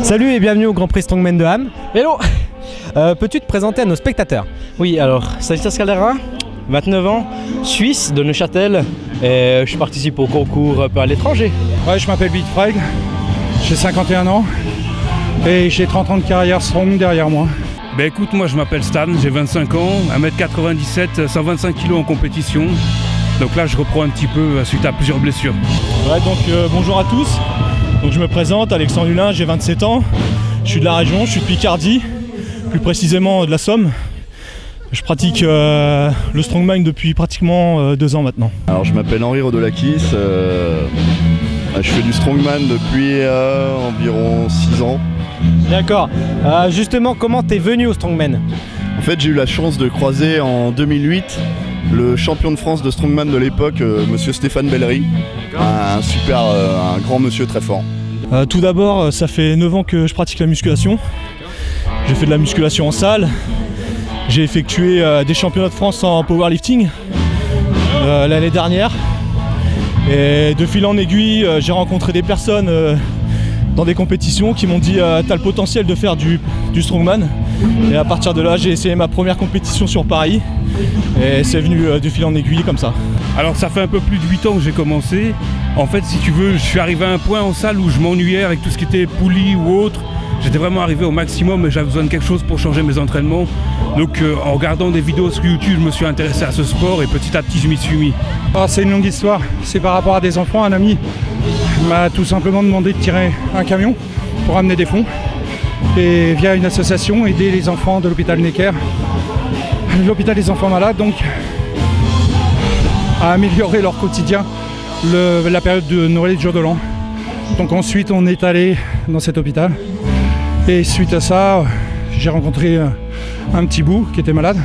Salut et bienvenue au Grand Prix Strongman de Ham. Hello. Peux-tu te présenter à nos spectateurs? Oui, alors, Stanislas Caldera, 29 ans, Suisse, de Neuchâtel, et je participe au concours à l'étranger. Ouais, je m'appelle Big Freg, j'ai 51 ans et j'ai 30 ans de carrière strong derrière moi. Ben écoute, moi je m'appelle Stan, j'ai 25 ans, 1m97, 125 kg en compétition. Donc là je reprends un petit peu suite à plusieurs blessures. Ouais, donc bonjour à tous. Donc je me présente, Alexandre Hulin, j'ai 27 ans. Je suis de la région, je suis de Picardie, plus précisément de la Somme. Je pratique le strongman depuis pratiquement 2 ans maintenant. Alors je m'appelle Henri Rodolakis, je fais du strongman depuis environ 6 ans. D'accord. Justement, comment t'es venu au strongman? En fait j'ai eu la chance de croiser en 2008 le champion de France de strongman de l'époque, monsieur Stéphane Bellery. Un grand monsieur très fort. Tout d'abord, ça fait 9 ans que je pratique la musculation. J'ai fait de la musculation en salle. J'ai effectué des championnats de France en powerlifting l'année dernière. Et de fil en aiguille, j'ai rencontré des personnes dans des compétitions qui m'ont dit t'as le potentiel de faire du strongman. Et à partir de là, j'ai essayé ma première compétition sur Paris. Et c'est venu de fil en aiguille comme ça. Alors ça fait un peu plus de 8 ans que j'ai commencé. En fait si tu veux, je suis arrivé à un point en salle où je m'ennuyais avec tout ce qui était poulie ou autre. J'étais vraiment arrivé au maximum et j'avais besoin de quelque chose pour changer mes entraînements. Donc en regardant des vidéos sur YouTube, je me suis intéressé à ce sport et petit à petit je m'y suis mis. Alors, c'est une longue histoire, c'est par rapport à des enfants. Un ami m'a tout simplement demandé de tirer un camion pour amener des fonds. Et via une association, aider les enfants de l'hôpital Necker, l'hôpital des enfants malades, donc à améliorer leur quotidien, la période de Noël et de jour de l'an. Donc ensuite on est allé dans cet hôpital et suite à ça j'ai rencontré un petit bout qui était malade.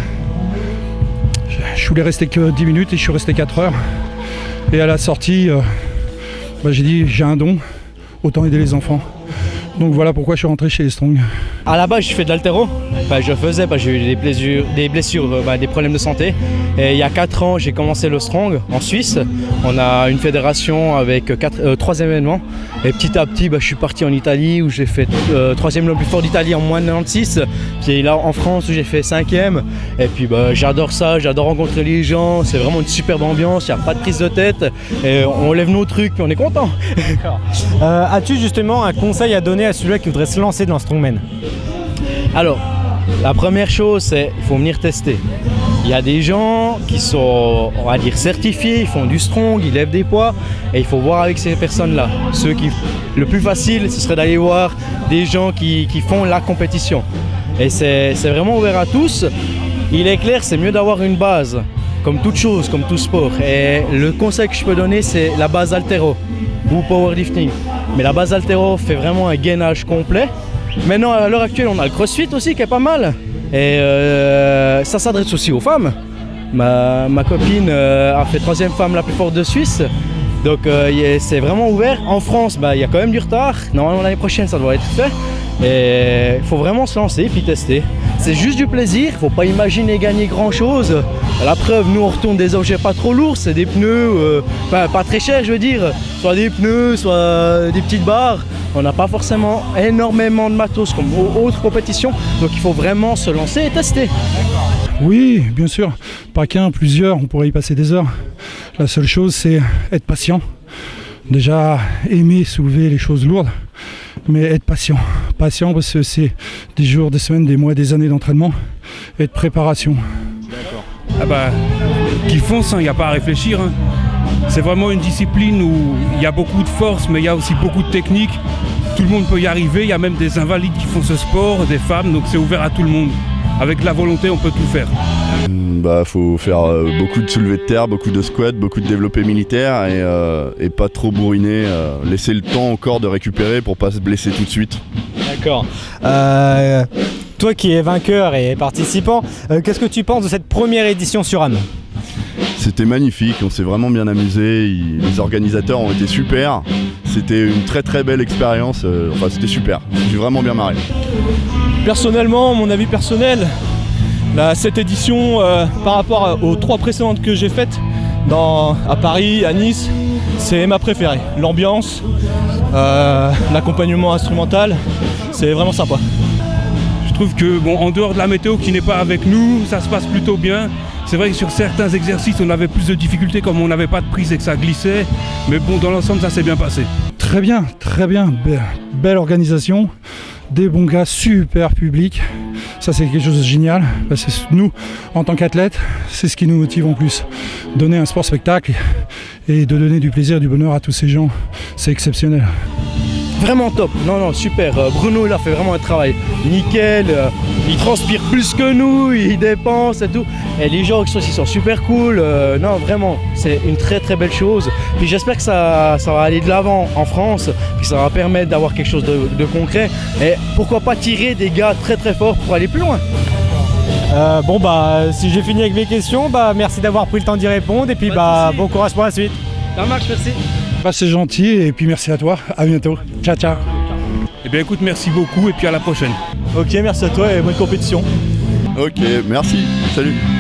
Je voulais rester que 10 minutes et je suis resté 4 heures. Et à la sortie, j'ai dit j'ai un don, autant aider les enfants. Donc voilà pourquoi je suis rentré chez les Strong. À la base, je fais de l'haltéro. Je faisais, j'ai eu des blessures, des problèmes de santé. Et il y a 4 ans, j'ai commencé le Strong en Suisse. On a une fédération avec 3 événements. Et petit à petit, je suis parti en Italie où j'ai fait 3e le plus fort d'Italie en moins de 96. Puis là en France où j'ai fait 5e. Et puis j'adore ça, j'adore rencontrer les gens. C'est vraiment une superbe ambiance, il n'y a pas de prise de tête. Et on lève nos trucs puis on est content. As-tu justement un conseil à donner à celui qui voudrait se lancer dans le strongman? Alors, la première chose, c'est qu'il faut venir tester. Il y a des gens qui sont, on va dire, certifiés, ils font du strong, ils lèvent des poids et il faut voir avec ces personnes-là. Le plus facile, ce serait d'aller voir des gens qui font la compétition. Et c'est vraiment ouvert à tous. Il est clair, c'est mieux d'avoir une base, comme toute chose, comme tout sport. Et le conseil que je peux donner, c'est la base haltéro ou powerlifting. Mais la base haltéro fait vraiment un gainage complet. Maintenant, à l'heure actuelle, on a le crossfit aussi qui est pas mal. Et ça s'adresse aussi aux femmes. Ma copine a fait 3e femme la plus forte de Suisse. Donc c'est vraiment ouvert. En France, il y a quand même du retard. Normalement, l'année prochaine, ça doit être fait. Et il faut vraiment se lancer et puis tester. C'est juste du plaisir, il ne faut pas imaginer gagner grand chose. La preuve, nous on retourne des objets pas trop lourds, c'est des pneus, pas très chers je veux dire, soit des pneus, soit des petites barres. On n'a pas forcément énormément de matos comme autres compétitions, donc il faut vraiment se lancer et tester. Oui, bien sûr, pas qu'un, plusieurs, on pourrait y passer des heures. La seule chose c'est être patient. Déjà aimer soulever les choses lourdes, mais être patient. Patient parce que c'est des jours, des semaines, des mois, des années d'entraînement et de préparation. D'accord. Qui fonce, il n'y a pas à réfléchir. C'est vraiment une discipline où il y a beaucoup de force, mais il y a aussi beaucoup de technique. Tout le monde peut y arriver, il y a même des invalides qui font ce sport, des femmes, donc c'est ouvert à tout le monde. Avec la volonté, on peut tout faire. Faut faire beaucoup de soulevés de terre, beaucoup de squats, beaucoup de développés militaires et pas trop bourriner, laisser le temps au corps de récupérer pour pas se blesser tout de suite. D'accord. Toi qui es vainqueur et participant, qu'est-ce que tu penses de cette première édition sur Ham? C'était magnifique, on s'est vraiment bien amusé, les organisateurs ont été super. C'était une très très belle expérience, c'était super, j'ai vraiment bien marré. Personnellement, mon avis personnel, cette édition par rapport aux 3 précédentes que j'ai faites à Paris, à Nice, c'est ma préférée. L'ambiance, l'accompagnement instrumental, c'est vraiment sympa. Je trouve que, bon, en dehors de la météo qui n'est pas avec nous, ça se passe plutôt bien. C'est vrai que sur certains exercices, on avait plus de difficultés comme on n'avait pas de prise et que ça glissait. Mais bon, dans l'ensemble, ça s'est bien passé. Très bien, belle organisation, des bons gars, super public. Ça, c'est quelque chose de génial. Parce que nous, en tant qu'athlètes, c'est ce qui nous motive en plus. Donner un sport spectacle et de donner du plaisir, du bonheur à tous ces gens, c'est exceptionnel. Vraiment top, non, super. Bruno, il a fait vraiment un travail nickel. Il transpire plus que nous, il dépense et tout. Et les gens qui sont super cool. Non, vraiment, c'est une très très belle chose. Puis j'espère que ça va aller de l'avant en France, que ça va permettre d'avoir quelque chose de concret. Et pourquoi pas tirer des gars très très forts pour aller plus loin. Bon bah si j'ai fini avec mes questions, bah merci d'avoir pris le temps d'y répondre et puis bah bon courage pour la suite. Ça marche, merci. Bah, c'est gentil et puis merci à toi. À bientôt. Ciao, ciao. Eh bien écoute, merci beaucoup et puis à la prochaine. Ok, merci à toi et bonne compétition. Ok, merci, salut.